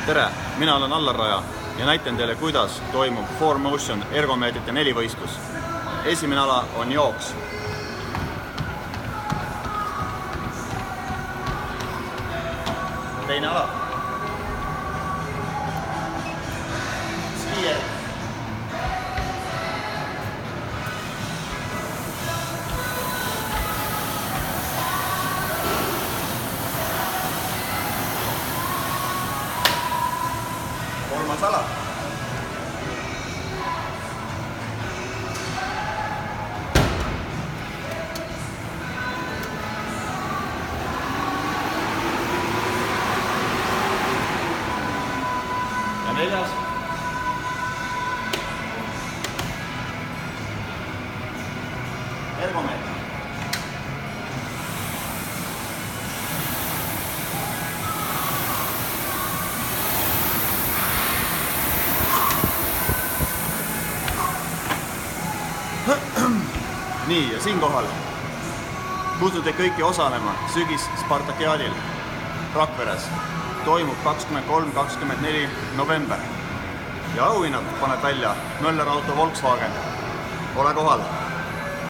tere, mina olen Allar Raja ja näitan teile, kuidas toimub 4Motion ergomeetrite 4 võistlus. Esimene ala on jooks. Teine ala. Skier. Kolmas ala. Ja neljas. Ergomeeter. Nii, ja siinkohal kutsun teid kõiki osalema sügis Spartakiadil Rakveres. Toimub 23-24 november ja auhinnad paneb välja Möller Auto Volkswagen. Ole kohal!